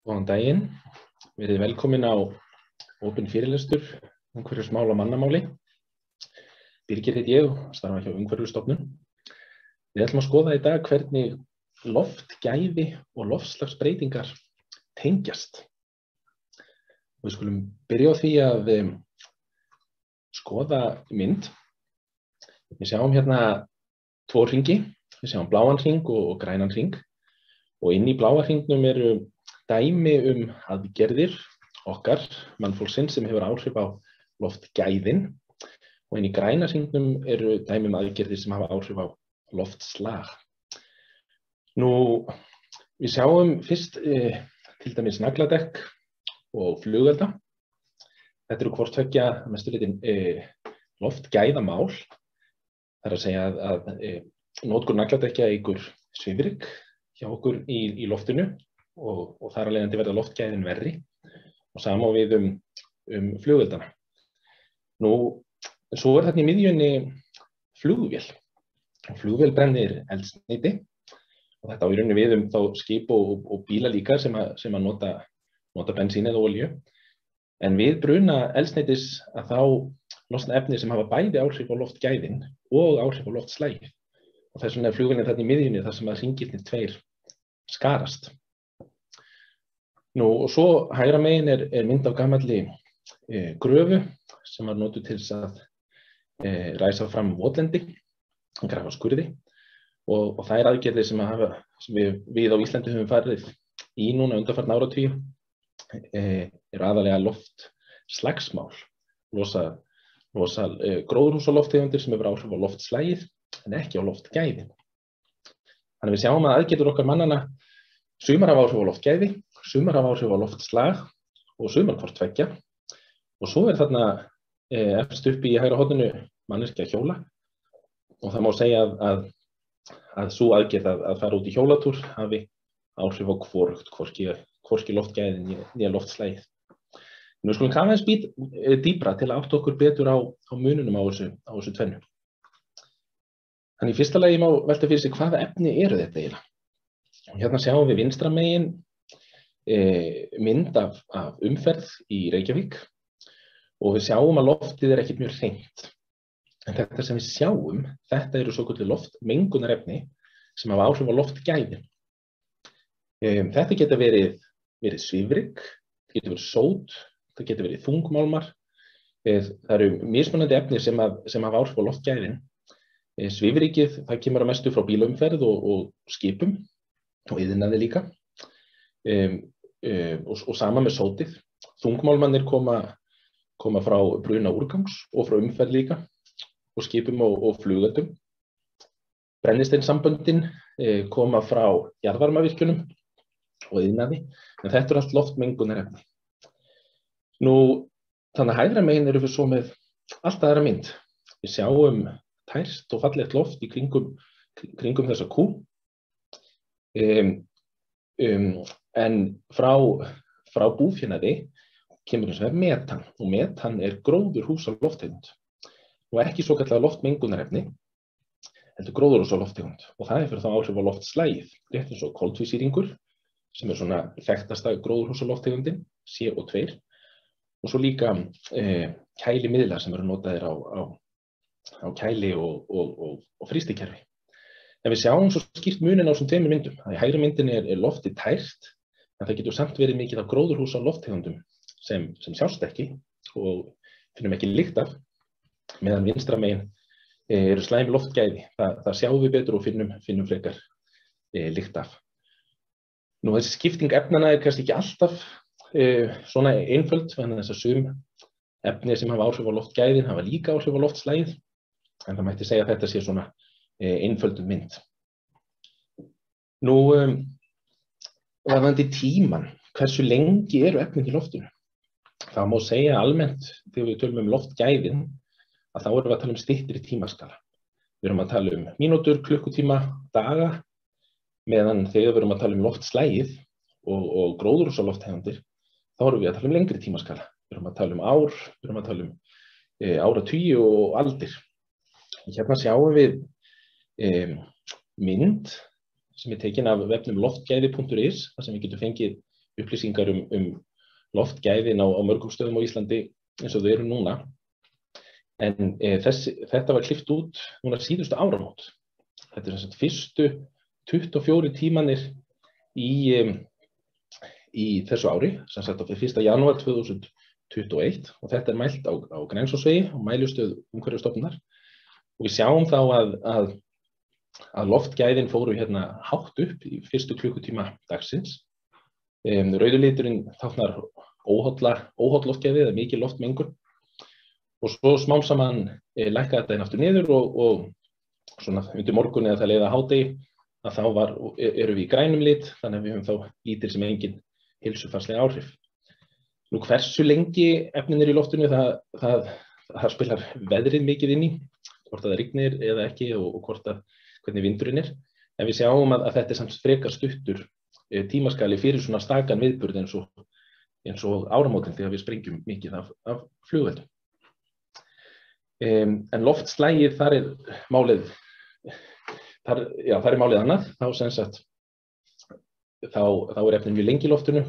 Góðan daginn, verið velkomin á opinn fyrirlestur umhverfismál og mannamáli. Birgir heiti ég og starfa hjá Umhverfisstofnun. Við ætlum að skoða í dag hvernig loftgæði og loftslagsbreytingar tengjast. Við skulum byrja á því að skoða mynd. Við sjáum hérna tvo hringi, við sjáum bláan hring og grænan hring. Og inn í bláa hringnum eru dæmi aðgerðir okkar, mannfólksins, sem hefur áhrif á loftgæðin. Og inn í græna hringnum eru dæmi aðgerðir sem hafa áhrif á loftslag. Nú, við sjáum fyrst til dæmis nagladekk og flugelda. Þetta eru hvort tveggja að mestu leyti loftgæðamál. Það er að segja að notkun nagladekkja eykur svifryk hjá okkur í loftinu og þar af leiðandi verða loftgæðin verri og sama á við flugeldana. Nú, svo er þarna í miðjunni flugvél. Flugvél brennir eldsneyti og þetta á í rauninni við þá skip og bíla líka sem að nota bensín eða olíu. En við bruna eldsneytis að þá losna efni sem hafa bæði áhrif á loftgæðin og áhrif á loftslagið. Og þess vegna er flugvélin þarna í miðjunni þar sem að hringirnir tveir skarast. Nú, og svo hægra megin er mynd af gamalli gröfu sem var notuð til þess að ræsa fram votlendi, grafa skurði. Og það er aðgerðir sem við á Íslandi höfum farið í núna undanfarna áratugi, eru aðalega loftslagsmál, losa gróðurhúsalofttegundir sem hefur áhrif á loftslagið en ekki á loftgæðin. Þannig við sjáum að aðgerðir okkar mannanna sumar hafa áhrif á loftgæði, sumar hafa áhrif á loftslag og sumar hvort tveggja. Og svo er þarna efst uppi í hægra horninu manneskja hjóla og það má segja að sú aðgerð að fara út í hjólatúr hafi áhrif á hvorugt, hvorki loftgæðin né loftslagið. En við skulum kafa aðeins dýpra til að átta okkur betur á mununum á þessu tvennu. Þannig í fyrsta lagi má velta fyrir sig hvaða efni eru þetta eiginlega. Hérna sjáum við vinstra megin mynd af umferð í Reykjavík og við sjáum að loftið er ekkert mjög hreint. En þetta sem við sjáum, þetta eru svokölluð loftmengunarefni sem hafa áhrif á loftgæðin. Þetta geta verið svifryk, þetta getur verið sót, þetta getur verið þungmálmar. Það eru mismunandi efni sem hafa áhrif á loftgæðin. Svifrykið, það kemur að mestu frá bílaumferð og skipum og iðnaði líka. Og sama með sótið. Þungmálmarnir koma frá bruna úrgangs og frá umferð líka og skipum og flugeldum. Brennisteinssamböndin koma frá jarðvarmavirkjunum og iðnaði, en þetta er allt loftmengunarefni. Nú, þannig að hægra megin erum við svo með allt aðra mynd. Við sjáum tært og fallegt loft í kringum þessa kú. En frá búfénaði kemur hins vegar metan og metan er gróðurhúsalofttegund og ekki svokallað loftmengunarefni, heldur gróðurhúsalofttegund og það hefur þá áhrif á loftslagið, rétt eins og koltvísýringur sem er svona þekktasta gróðurhúsalofttegundin, CO2 og svo líka kælimiðlar sem eru notaðir á kæli og frystikerfi. En við sjáum svo skýrt munin á þessum tveimur myndum. Í hægri myndinni er loftið tært, en það getur samt verið mikið af gróðurhúsalofttegundum sem sjást ekki og finnum ekki lykt af, meðan vinstra megin eru slæm loftgæði. Það sjáum við betur og finnum frekar lykt af. Nú, þessi skipting efnanna er kannski ekki alltaf svona einföld, en þess að sum efni sem hafa áhrif á loftgæðin hafa líka áhrif á loftslagið, en það mætti segja að þetta sé svona einföldum mynd. Nú, varðandi tíman, hversu lengi eru efnin í loftinu? Það má segja almennt, þegar við tölum loftgæðin, að þá erum við að tala styttri tímaskala. Við erum að tala mínútur, klukkutíma, daga, meðan þegar við erum að tala loftslagið og gróðurhúsalofttegundir, þá erum við að tala lengri tímaskala. Við erum að tala ár, við erum að tala áratugi og aldir. Hérna sjáum við mynd sem er tekin af vefnum loftgæði.is, þar sem við getum fengið upplýsingar loftgæðin á mörgum stöðum á Íslandi eins og þau eru núna. En þetta var klippt út núna síðustu áramót. Þetta er sem sagt fyrstu 24 tímanir í þessu ári, sem sagt á 1. janúar 2021, og þetta er mælt á Grensásvegi og mælistöð Umhverfisstofnunar. Og við sjáum þá að loftgæðin fóru hérna hátt upp í fyrstu klukkutíma dagsins. Rauður liturinn táknar óholl loftgæði eða mikil loftmengun. Og svo smám saman lækkaði þetta aftur niður og svona undir morgun eða það leið að hádegi að þá erum við í grænum lit, þannig að við höfum þá lítil sem engin heilsufarsleg áhrif. Nú hversu lengi efnin í loftinu, það spilar veðrið mikið inn í, hvort það rignir eða ekki og hvernig vindurinn er. En við sjáum að þetta er samt frekar stuttur tímaskali fyrir svona stakan viðburð eins og áramótin þegar við sprengjum mikið af flugveldum. En loftslagið, þar er málið annað. Þá er efnin mjög lengi í loftinu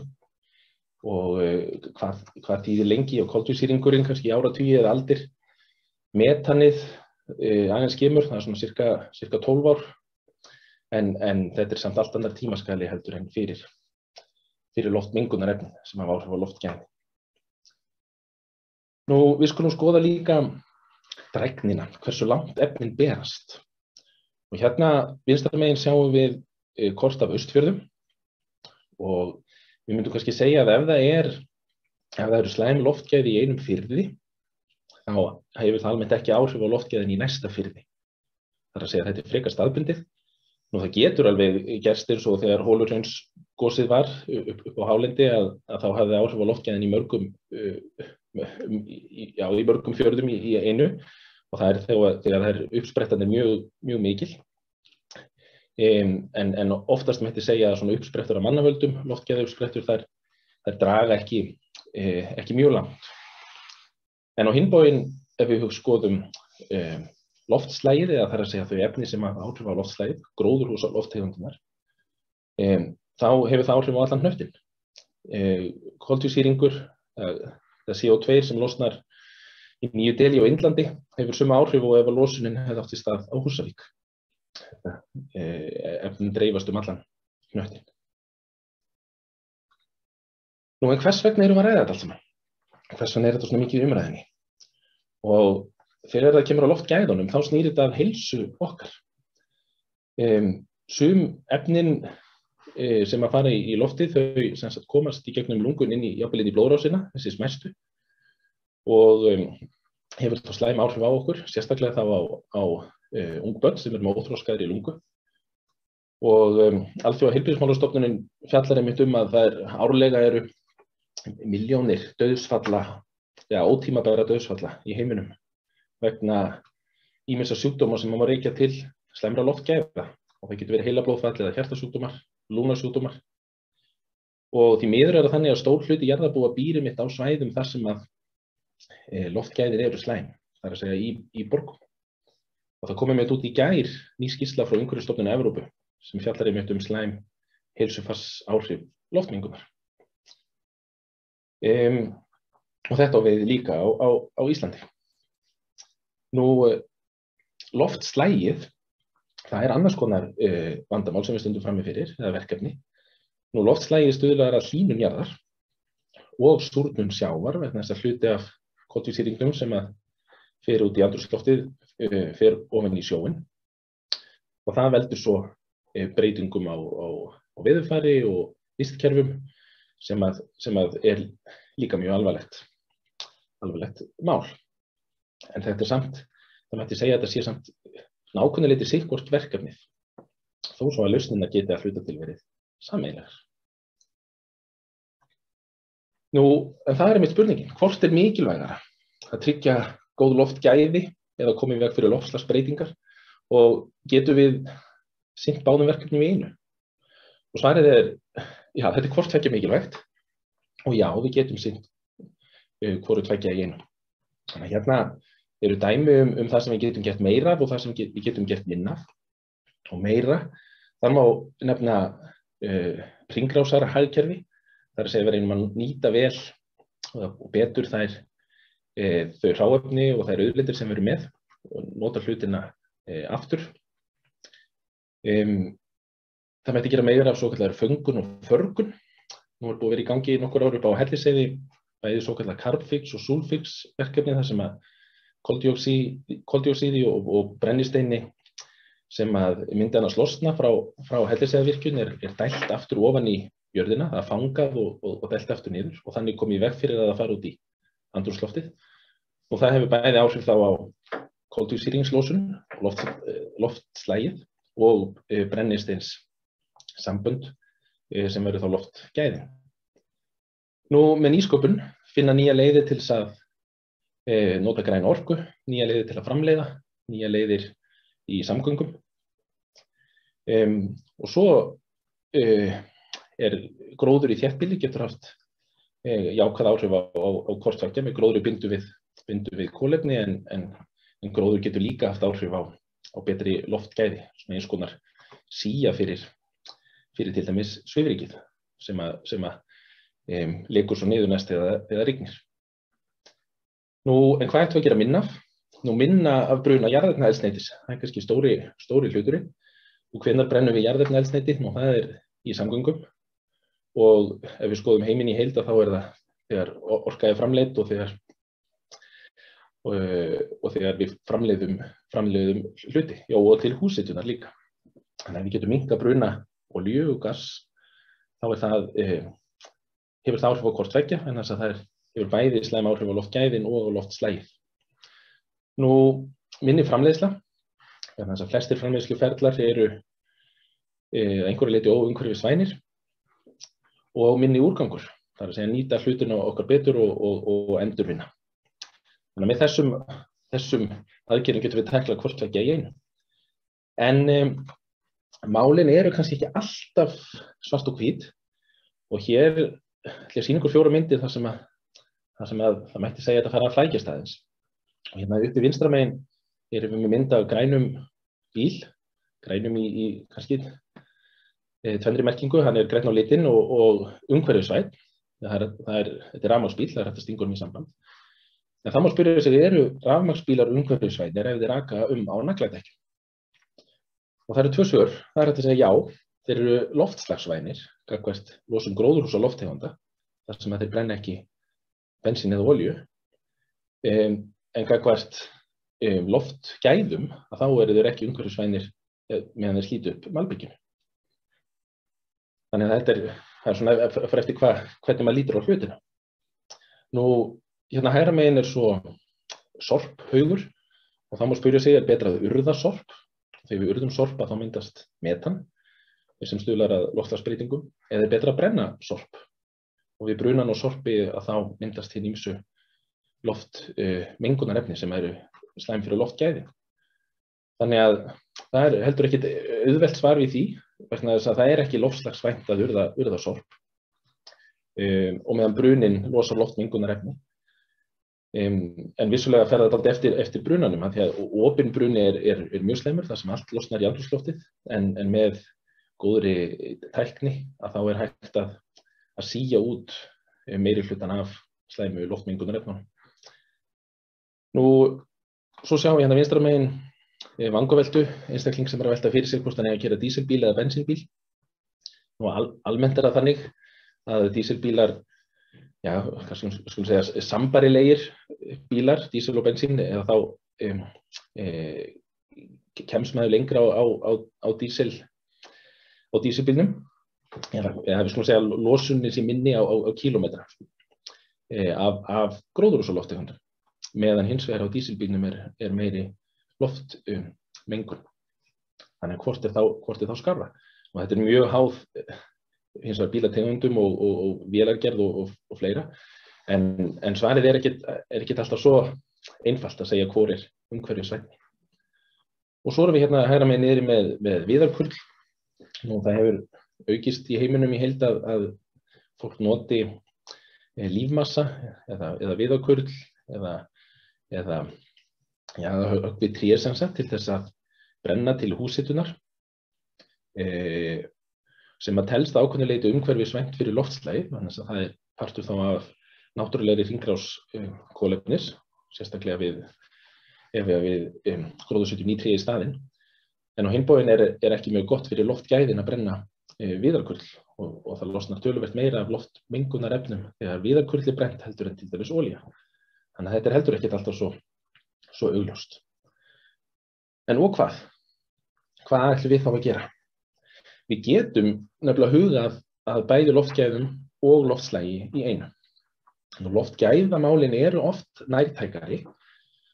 og hvað þýðir lengi og koltvísýringurinn kannski í áratugi eða aldir. Metanið aðeins skemur, það er svona cirka 12 ár, en þetta er samt allt annar tímaskali heldur en fyrir loftmengunarefnin sem hafa áhrif á loftgæði. Nú, við skulum skoða líka drægnina, hversu langt efnin berast. Og hérna vinstra megin sjáum við kort af Austfjörðum og við myndum kannski segja að ef það eru slæm loftgæði í einum firði, þá hefur það almennt ekki áhrif á loftgæðin í næsta firði. Það er að segja að þetta er frekar staðbundið. Nú það getur alveg gerst eins og þegar Holuhraunsgosið var upp á hálendi að þá hafði áhrif á loftgæðin í mörgum fjörðum í einu, og það er þegar það er uppsprettan mjög mikil. En oftast mætti segja að svona uppsprettur af mannavöldum, loftgæðauppsprettur, þær draga ekki mjög langt. En á hinn bóginn, ef við skoðum loftslagið, eða það er að segja þau efni sem hafa áhrif á loftslagið, gróðurhúsalofttegundirnar, þá hefur það áhrif á allan hnöttinn. Koltvísýringur, það CO2 sem losnar í Nýju Delí á Indlandi hefur sömu áhrif og ef að losunin hefði átt í stað á Húsavík. Efnin dreifast allan hnöttinn. Nú, en hvers vegna erum við að ræða þetta allt saman? Hvers vegna er þetta svona mikið í umræðunni? Og þegar það kemur á loftgæðunum, þá snýr þetta að heilsu okkar. Sum efnin sem að fara í loftið, þau sem sagt komast í gegnum lungun jafnvel inn í blóðrásina, þessi smæstu, og hefur þá slæm áhrif á okkur, sérstaklega þá á ung börn sem eru með óþroskaðri lungu. Og Alþjóðaheilbrigðismálastofnunin fjallar einmitt að það árlega eru milljónir dauðsfalla, ótímabæra dauðsfalla í heiminum vegna ýmissa sjúkdóma sem má rekja til slæmra loftgæða, og það getur verið heilablóðfall eða hjartasjúkdómar, lungnasjúkdómar. Og því miður er það þannig að stór hluti jarðarbúa býr einmitt á svæðum þar sem að loftgæðin eru slæm, það er að segja í borgum. Og það kom einmitt út í gær ný skýrsla frá Umhverfisstofnun Evrópu sem fjallar einmitt slæm heilsufarsáhrif loftmengunar. Og þetta á við líka á Íslandi. Nú, loftslagið, það er annars konar vandamál sem við stundum frammi fyrir, eða verkefni. Nú, loftslagið stuðlar að hlýnun jarðar og súrnun sjávar vegna þess að hluti af koltvísýringnum sem að fer út í andrúmsloftið fer ofan í sjóinn. Og það veldur svo breytingum á veðurfari og vistkerfum sem að er líka mjög alvarlegt mál. En þetta er samt, það mætti segja að þetta sé samt ákveðnu leyti sitthvort verkefnið, þó svo að lausnirnar geti að hluta til verið sameiginlegar. Nú, en það er einmitt spurningin, hvort er mikilvægara að tryggja góð loftgæði eða koma í veg fyrir loftslagsbreytingar, og getum við sinnt báðum verkefnum í einu? Og svarið er, já, þetta er hvort tveggja mikilvægt, og já, við getum sinnt hvoru tveggja í einu. Þannig að hérna eru dæmi það sem við getum gert meira og það sem við getum gert minna. Og meira, þar má nefna hringrásarhagkerfi, Það að segja við reynum að nýta vel og betur þau hráefni og þær auðlindir sem við erum með og nota hlutina aftur. Það mætti gera meira af svokallaðri föngun og förgun. Nú búið að vera í gangi nokkur ár upp á Hellisheiði, bæði svokallar Carbfix og Sulfix verkefni þar sem að koldíoxíði og brennisteini sem að myndi annars losna frá Hellisheiðarvirkjun er dælt aftur ofan í jörðina, það er fangað og dælt aftur niður og þannig komið í veg fyrir að það fara út í andrúmsloftið. Og það hefur bæði áhrif þá á koldíoxíðslosun, loftslagið og brennisteins sambönd sem verður þá loftgæðin. Nú með nýsköpun finna nýja leiðir til þess að nota græna orku, nýja leiðir til að framleiða, nýja leiðir í samgöngum. Og svo gróður í þéttbýli getur haft jákvæð áhrif á hvort tveggja. Með gróðri bindum við kolefni en gróður getur líka haft áhrif á betri loftgæði, svona eins konar sía fyrir til dæmis svifrykið sem að leikur svo niður næst eða rignir. Nú, en hvað ættum við að gera minna af? Nú minna af bruna jarðefnaeldsneytis, það kannski stóri hluturinn. Og hvenær brennum við jarðefnaeldsneyti? Nú, það í samgöngum. Og ef við skoðum heiminn í heild þá það þegar orka framleidd og þegar við framleiðum hluti, já og til húshitunar líka. Þannig að við getum minnkað bruna olíu og gass, þá hefur það áhrif á hvort tveggja, en þess að það hefur bæði slæm áhrif á loftgæðin og á loftslagið. Nú, minni framleiðsla, en þess að flestir framleiðsluferlar eru einhverju leyti óumhverfisvænir og minni úrgangur, það að segja nýta hlutina okkar betur og endurvinna. Þannig að með þessum aðgerðum getum við tæklað hvort tveggja í einu. En málin eru kannski ekki alltaf svart og hvít og hér ætla ég að sýna ykkur 4 myndir þar sem að það mætti segja að þetta fara að flækjast aðeins. Og hérna uppi vinstra megin erum við með mynd af grænum bíl, grænum í kannski tvennri merkingu, hann er grænn á litinn og umhverfisvænn. Þetta er rafmagnsbíl, það er hægt að stinga honum í samband. En það má spyrja sig, eru rafmagnsbílar umhverfisvænir ef þeir aka á nagladekkjum? Og það eru 2 svör. Það er hægt að segja já, þeir eru loftslagsvænir, gagnvart losun gróðurhúsalofttegunda, þar sem að þeir brenna ekki bensín eða olíu. En gagnvart loftgæðum, þá eru þeir ekki umhverfisvænir meðan þeir slíta upp malbikinu. Þannig að það er svona fyrir eftir hvernig maður lítur á hlutina. Nú, hérna hægra megin er svo sorphaugur og þá má spyrja sig, er betra að urða sorp? Þegar við urðum sorpa þá myndast metan sem stuðlar að loftslagsbreytingum, eða er betra að brenna sorp. Og við brunan og sorpi að þá myndast hinn ýmsu loftmengunarefni sem eru slæm fyrir loftgæði. Þannig að það er heldur ekkert auðvelt svar við því, vegna þess að það er ekki loftslagsvænt að urða sorp. Og meðan brunin losar loftmengunarefni. En vissulega fer það dálítið eftir brunanum, því að opinn bruni er mjög slæmur, þar sem allt losnar í andrúmsloftið, en með góðri tækni að þá er hægt að sía út meiri hlutan af slæmu loftmengunarefnunum. Nú, svo sjáum við hérna vinstra megin vangaveltu, einstakling sem er að velta fyrir sig hvort hann eigi að keyra dísilbíl eða bensínbíl. Nú, almennt er það þannig að dísilbílar, já, kannski skulum segja sambærilegir bílar, dísil og bensín, eða þá kemst maður lengra á dísilbílnum, eða við skulum segja losunin sem minni á kílómetra af gróðurhúsalofttegundum, meðan hins vegar á dísilbílnum er meiri loftmengun. Þannig að hvort er þá skárra. Og þetta er mjög háð hins vegar bílategundum og vélargerð og fleira. En svarið er ekkert alltaf svo einfalt að segja hvor er umhverfisvænni. Og svo erum við hérna hægra megin niðri með viðarkurl. Nú, það hefur aukist í heiminum í heild að fólk noti lífmassa eða viðarkurl eða höggvi tré sem sagt til þess að brenna til húshitunar. sem að telst að ákveðnu leyti umhverfisvænt fyrir loftslagið, þannig að það partur þá af náttúrulegri hringrás kolefnis, sérstaklega ef við gróðursetjum nýtré í staðinn. En á hinn bóginn er ekki mjög gott fyrir loftgæðin að brenna viðarkurl og það losnar töluvert meira af loftmengunarefnum þegar viðarkurl er brennt heldur en til dæmis olía. Þannig að þetta er heldur ekkert alltaf svo augljóst. En og hvað? Hvað ætlum við þá að gera? Við getum nefnilega hugað að bæði loftgæðum og loftslagi í einu. Loftgæðamálin eru oft nærtækari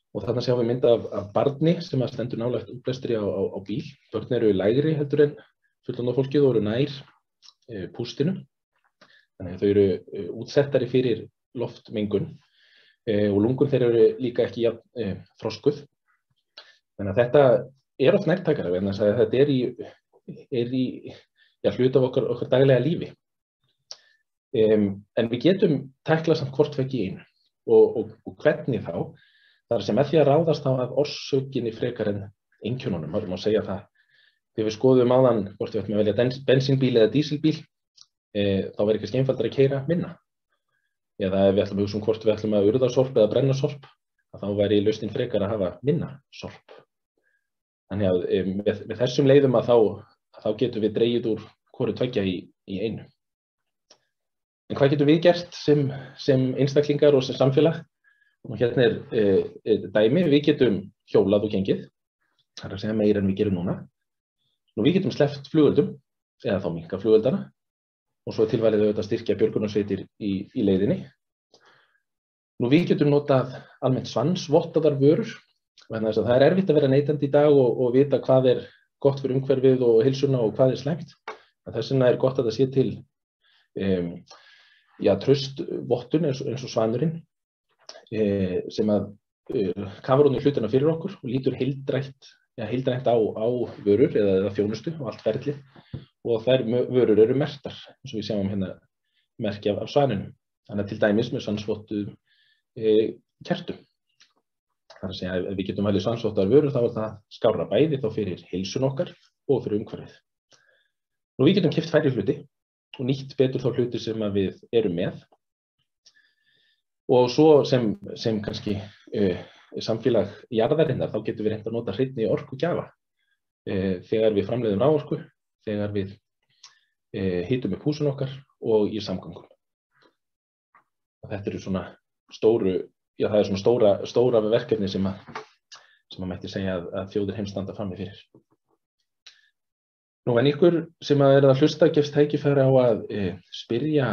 og þarna sjáum við mynd af barni sem að stendur nálægt útblæstri á bíl. Börn eru lægri heldur en fullorðna fólkið og eru nær pústinu. Þannig að þau eru útsettari fyrir loftmengun og lungun þeir eru líka ekki þroskuð. Þannig að þetta er oft nærtækara vegna þess að þetta er í hluta af okkar daglega lífi. En við getum tæklað samt hvort tveggja í einu og hvernig þá. Það er sem með því að ráðast á að orsökinni frekar en einkennunum, það má segja það. Þegar við skoðum áðan hvort við ætlum að velja bensínbíl eða dísilbíl, þá verður kannski einfaldara að keyra minna. Eða ef við ætlum að hugsa hvort við ætlum að urða sorp eða brenna sorp, þá væri lausnin frekar að hafa minna sorp. Þannig að með þessum leiðum að þá getum við dregið úr hvoru tveggja í einu. En hvað getum við gert sem einstaklingar og sem samfélag? Og hérna er dæmi, við getum hjólað og gengið, það er að segja meira en við gerum núna. Nú við getum sleppt flugöldum, eða þá minnkað flugöldana, og svo tilvalið auðvitað að styrkja björgunarsveitir í leiðinni. Nú við getum notað almennt svansvottaðar vörur, vegna þess að það er erfitt að vera neytandi í dag og vita hvað er gott fyrir umhverfið og heilsuna og hvað er slæmt. Þess vegna er gott að það sé til traustvottun eins og Svanurinn, sem að kafar ofan í hlutina fyrir okkur og lítur heildrænt á vörur eða þjónustu og allt ferlið og þær vörur eru merktar eins og við sjáum hérna merki af Svaninum. Þannig að til dæmis með svansvottuðum kertum. Það er að segja ef við getum valið svansvottaðar vörur þá er það skárra bæði þá fyrir heilsun okkar og fyrir umhverfið. Nú við getum keypt færri hluti og nýtt betur þá hluti sem að við erum með. Og svo sem kannski samfélag jarðarinnar, þá getum við reynt að nota hreinni orkugjafa þegar við framleiðum raforku, þegar við hitum upp húsin okkar og í samgöngum. Og þetta eru svona það er svona stóra verkefni sem að mætti segja að þjóðir heims standa frammi fyrir. Nú en ykkur sem að er að hlusta gefst tækifæri á að spyrja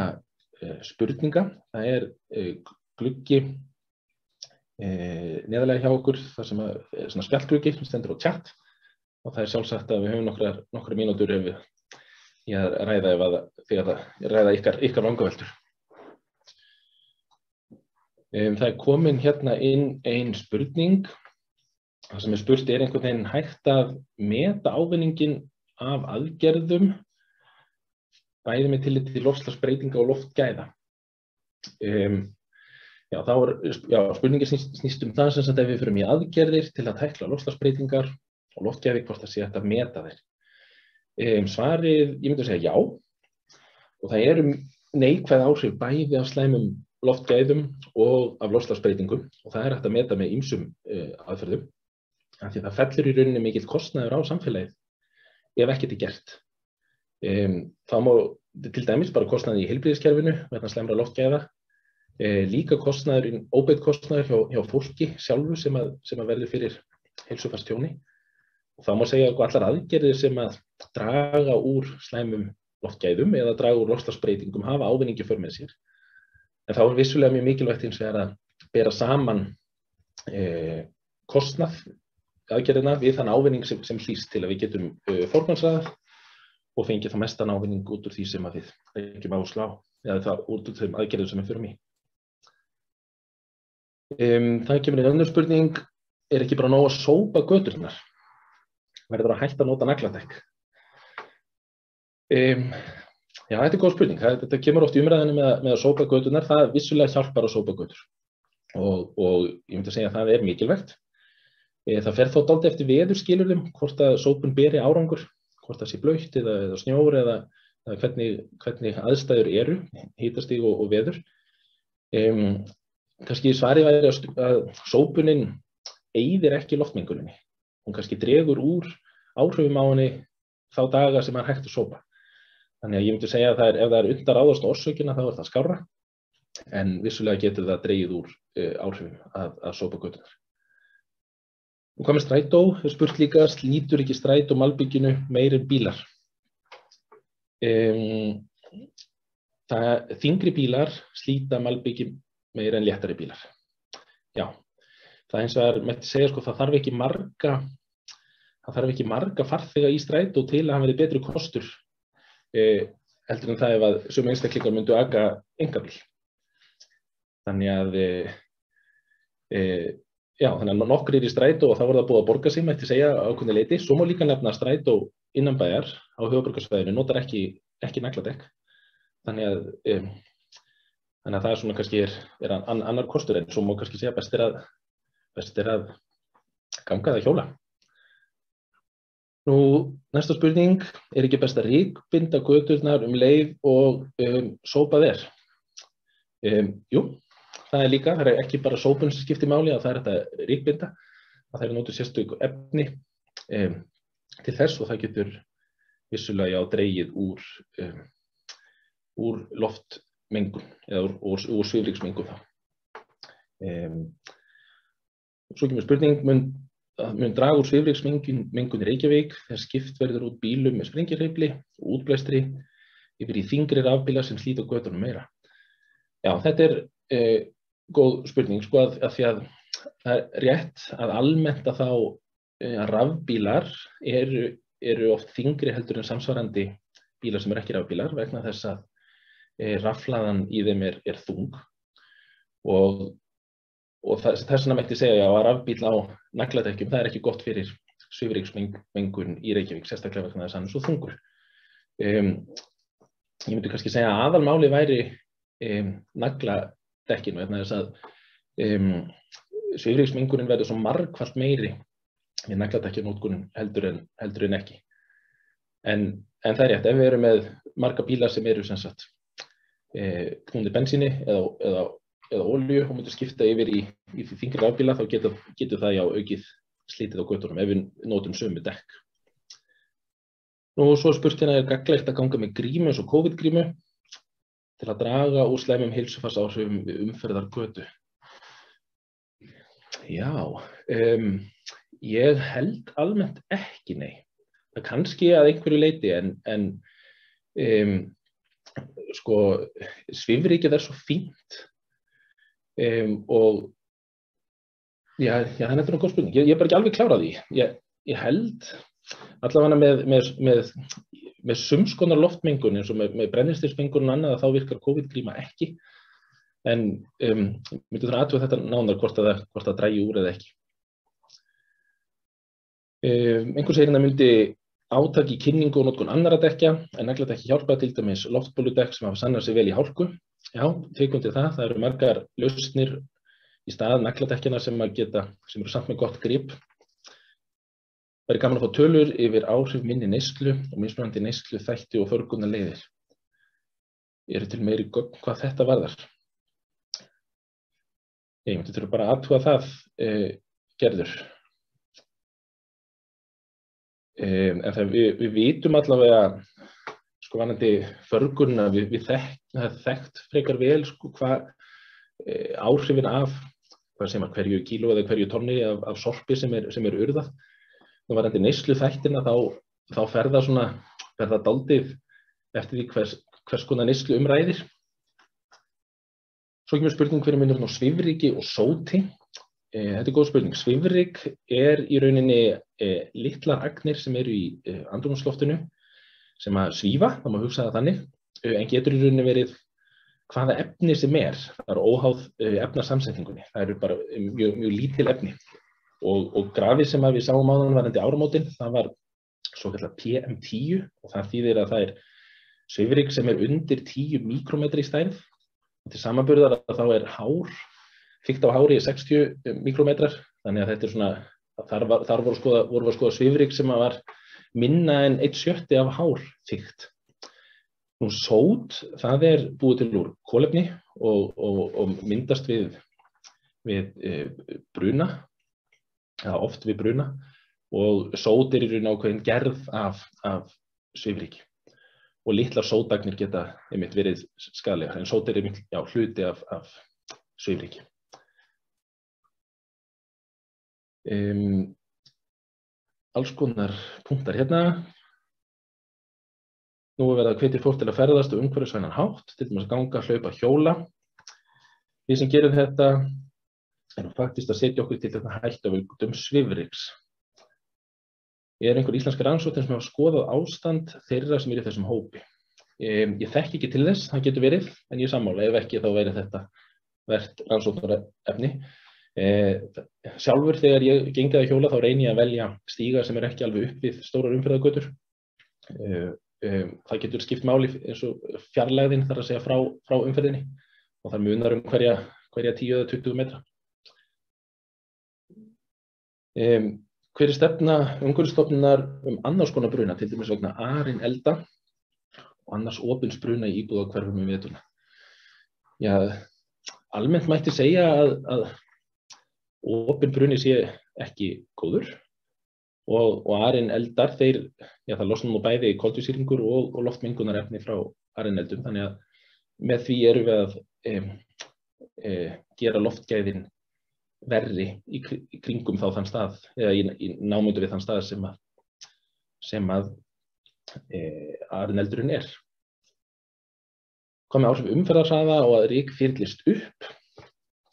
spurninga. Það er gluggi neðarlega hjá okkur, þar sem er svona spjallgluggi sem stendur á chat og það er sjálfsagt að við höfum nokkra mínútur ef við að ræða ykkar vangaveltur. Það er komin hérna inn ein spurning. Það sem er spurt er einhvern veginn hægt að meta ávinninginn af aðgerðum bæði með tilliti til loftslagsbreytinga og loftgæða. Spurningin snýst það sem ef við förum í aðgerðir til að tækla loftslagsbreytingar og loftgæði hvort það sé hægt að meta þær. Svarið, ég myndi að segja já, og það eru neikvæð áhrif bæði af slæmum loftgæðum og af loftslagsbreytingum og það er hægt að meta með ýmsum aðferðum, af því það fellur í rauninni mikill kostnaður á samfélagið ef ekkert er gert. Það má til dæmis bara kostnaði í heilbrigðiskerfinu vegna slæmra loftgæða, líka óbeinn kostnaður hjá fólki sjálfu sem að verður fyrir heilsufarstjóni. Og þá má segja að allar aðgerðir sem að draga úr slæmum loftgæðum eða draga úr loftslagsbreytingum hafa ávinningi í för með sér. En þá er vissulega mjög mikilvægt hins vegar að bera saman kostnað aðgerðina við þann ávinning sem hlýst til að við getum forgangsraðað og fengið það mestan ávinning út úr því sem að við leggjum áherslu á eða það út úr þeim aðgerðum sem við förum í. Það kemur inn önnur spurning, er ekki bara nóg að sópa göturnar? Verður að hætta að nota nagladekk? Já, þetta er góð spurning. Þetta kemur oft í umræðinu með að sópa göturnar. Það vissulega hjálpar að sópa götur. Og ég myndi að segja að það er mikilvægt. Það fer þó dálítið eftir veðurskilyrðum, hvort að sópun beri árangur, hvort það sé blautt eða snjór eða það hvernig aðstæður eru, hitastig og veður. Kannski svarið væri að sópunin eyðir ekki loftmenguninni. Hún kannski dregur úr áhrifum á henni þá daga sem er hægt að sópa. Þannig að ég myndi segja að ef það er unnt að ráðast á orsökina þá er það skárra, en vissulega getur það dregið úr áhrifum að sópa göturnar. Og hvað með strætó? Spurt líka, slítur ekki strætó malbygginu meiri en bílar? Þyngri bílar slíta malbyggi meira en léttari bílar. Já, það eins og það mætti segja, sko, það þarf ekki marga farþega í strætó til að hann verði betri kostur heldur en það ef að sömu einstaklingar myndu aka einkabíl. Þannig að þannig að nokkrir í strætó og þá var það búið að borga sig, mætti segja ákveðnu leyti. Svo má líka nefna að strætó innanbæjar á höfuðborgarsvæðinu notar ekki nagladekk. Þannig að það er svona kannski annar kostur, en svo má kannski segja best er að ganga eða hjóla. Nú, næsta spurning, er ekki best að rykbinda göturnar leið og sópa þér? Jú, það er líka, það er ekki bara sópun sem skiptir máli, að það er þetta rykbinda, að það er notuð sérstök efni til þess og það getur vissulega dregið úr loftmengun eða úr svifryksmengun þá. Svo kemur spurning, mun draga úr svifryksmengun í Reykjavík þegar skipt verður út bílum með sprengihreyfli og útblæstri yfir í þyngri rafbíla sem slíta götunum meira? Já, þetta er góð spurning, sko, að því að það er rétt að almennt að rafbílar eru oft þyngri heldur en samsvarandi bílar sem ekki rafbílar vegna þess að rafhlaðan í þeim er þung og þess vegna mætti segja að rafbíl á nagladekkjum, það er ekki gott fyrir svifryksmengun í Reykjavík, sérstaklega vegna þess að hann er svo þungur. Ég myndi kannski segja að aðalmáli væri nagladekkinu, vegna þess að svifryksmengunin verður svo margfalt meiri við nagladekkjanótkunum heldur en ekki. En það er rétt, ef við erum með marga bílar sem eru sem sagt knúnir bensíni eða olíu og myndir skipta yfir í þyngri rafbíla, þá getur það aukið slítið á götunum ef við notum sömu dekk. Nú, svo spurt hérna, er gagnlegt að ganga með grímu eins og COVID-grímu til að draga úr slæmum heilsufarsáhrifum við umferðargötu? Já, ég held almennt ekki, nei. Það kannski að einhverju leyti, en sko, svifrykið er svo fínt og það er góð spurning. Ég er bara ekki alveg klár á því. Ég held allavega með sumskonar loftmengun eins og með brennisteinsmengun og annað, að þá virkar COVID-gríma ekki, en myndi það athuga þetta nánar hvort það dragi úr eða ekki. Einhver segir að myndi átak í kynningu og notkun annarra dekkja, en nagladekki hjálpa, til dæmis loftbóludekk sem hafa sannað sig vel í hálku. Já, tekum til það eru margar lausnir í stað nagladekkjana sem eru samt með gott grip. Það er gaman að fá tölur yfir áhrif minni neyslu og mismunandi neyslu þætti og förgunarleiðir. Eru til meiri gögn hvað þetta varðar? Ég myndi þurfa bara að athuga það, Gerður. En þegar við vitum allavega, sko, varðandi förgunna, það er þekkt frekar vel, sko, hvað áhrifin af, hvað segir maður, hverju kíló eða hverju tonni af sorpi sem er urðað. Nú varðandi neyslu þættina, þá fer það dálítið eftir því hvers konar neyslu umræðir. Svo kemur spurning, hver er munurinn á svifryki og sóti? Þetta er góð spurning. Svifryk er í rauninni litlar agnir sem eru í andrúmsloftinu sem að svífa, það má hugsa það þannig, en getur í rauninni verið hvaða efni sem er. Það er óháð efnasamsetningunni. Það eru bara mjög lítil efni. Og grafið sem við sáum áðan varðandi áramótin, það var svokallað PM10 og það þýðir að það er svifryk sem er undir 10 mikrómetri í stærð. Til samanburðar að þá er þykkt á hári 60 mikrómetrar, þannig að þetta er svona, þar voru að skoða svifryk sem var minna en 1/6 af hár þykkt. Nú sót, það búið til úr kolefni og myndast við bruna, eða oft við bruna, og sót í raun ákveðin gerð af svifryki. Og litlar sótagnir geta einmitt verið skaðlegar, en sót einmitt hluti af svifryki. Alls konar punktar hérna. Nú verið að hvetja fólk til að ferðast á umhverfisvænan hátt, til dæmis að ganga, hlaupa, hjóla. Við sem gerum þetta erum faktist að setja okkur til þetta hættuvöldum svifryks. Einhver íslenskar rannsóknir sem hafa skoðað ástand þeirra sem í þessum hópi. Ég þekki ekki til þess, það getur verið, en ég sammála, ef ekki þá væri þetta vert rannsóknarefni. Sjálfur þegar ég gengi að hjóla þá reyni ég að velja stíga sem ekki alveg upp við stórar umferðargötur. Það getur skipt máli eins og fjarlægðin þar að segja frá umferðinni og það munar hverja 10 eða 20 metra. Hver stefna Umhverfisstofnunar annars konar bruna, til dæmis vegna arinelda og annars opins bruna í íbúðahverfum veturna? Já, almennt mætti segja að opin bruni sé ekki góður og arineldar, það losna nú bæði koltvísýringur og loftmengunarefni frá arineldum, þannig að með því erum við að gera loftgæðin verri í kringum þá þann stað, eða í námundu við þann stað sem að arineldurinn er. Hvað með áhrif umferðarhraða og að ryk þyrlist upp?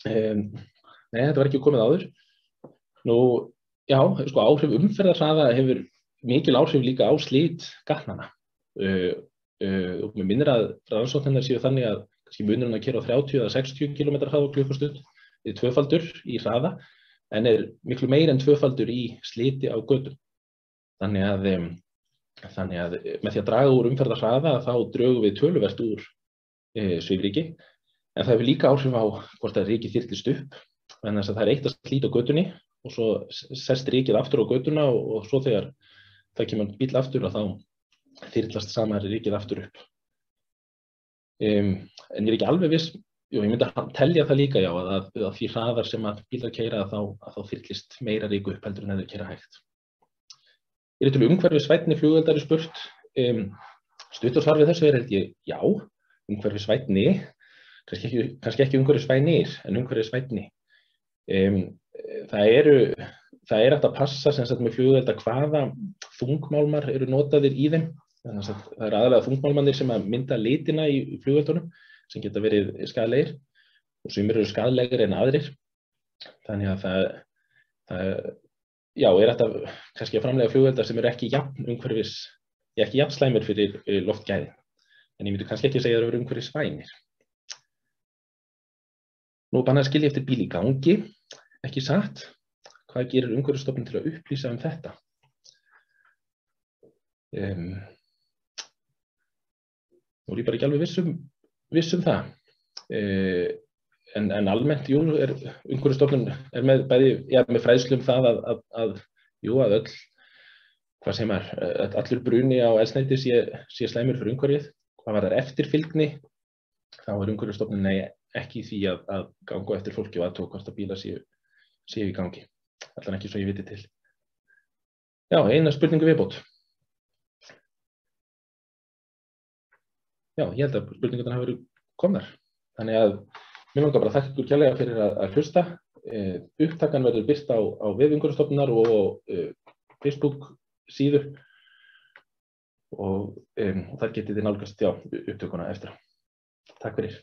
Nei, þetta var ekki komið áður. Nú, já, áhrif umferðarhraða hefur mikil áhrif líka á slit gatnanna. Og mér minnir að rannsóknirnar séu þannig að kannski munurinn að keyra á 30 eða 60 km hraða á klukkustund tvöfaldur í hraða, en miklu meira en tvöfaldur í sliti á götum. Þannig að með því að draga úr umferðarhraða þá drögum við töluvert úr svifryki, en það hefur líka áhrif á hvort að rykið þyrlist upp, en þess að það eitt að slíta á götunni og svo sest rykið aftur á götuna og svo þegar það kemur bíll aftur og þá þyrlast sama rykið aftur upp. En ég ekki alveg viss. Jú, ég myndi að telja það líka, já, að því hraðar sem að bílar keyra að þá þyrlist meira ryk upp heldur en þeir keyra hægt. Til umhverfisvænni flugeldar spurt. Stuttasvar við þessu held ég, já, umhverfisvænni, kannski ekki umhverfisvænir, en umhverfisvænni. Það hægt að passa sem sagt með flugelda hvaða þungmálmar eru notaðir í þeim. Þannig að það aðalega þungmálmarnir sem að mynda litina í flugeldunum, sem geta verið skaðlegir og sumir eru skaðlegir en aðrir. Þannig að það hægt að kannski að framleiða flugeldar sem eru ekki jafn slæmir fyrir loftgæði. En ég myndi kannski ekki segja að það eru umhverfisvænir. Nú bannað að skilja eftir bíl í gangi, ekki satt. Hvað gerir Umhverfisstofnun til að upplýsa þetta? Nú er ég bara ekki alveg viss það. En almennt, jú, Umhverfisstofnun með með fræðslu það að allur bruni á eldsneyti sé slæmur fyrir umhverfið. Hvað varðar eftirfylgni, þá Umhverfisstofnun ekki í því að ganga eftir fólki og athuga hvort að bílar séu í gangi. Allan ekki svo ég viti til. Já, eina spurningu viðbót. Já, ég held að spurningarnar hafa verið komnar. Þannig að mér langar bara að þakka ykkur kærlega fyrir að hlusta. Upptakan verður birt á vef Umhverfisstofnunar og Facebook síðu og þar getið þið nálgast upptökuna eftir. Takk fyrir.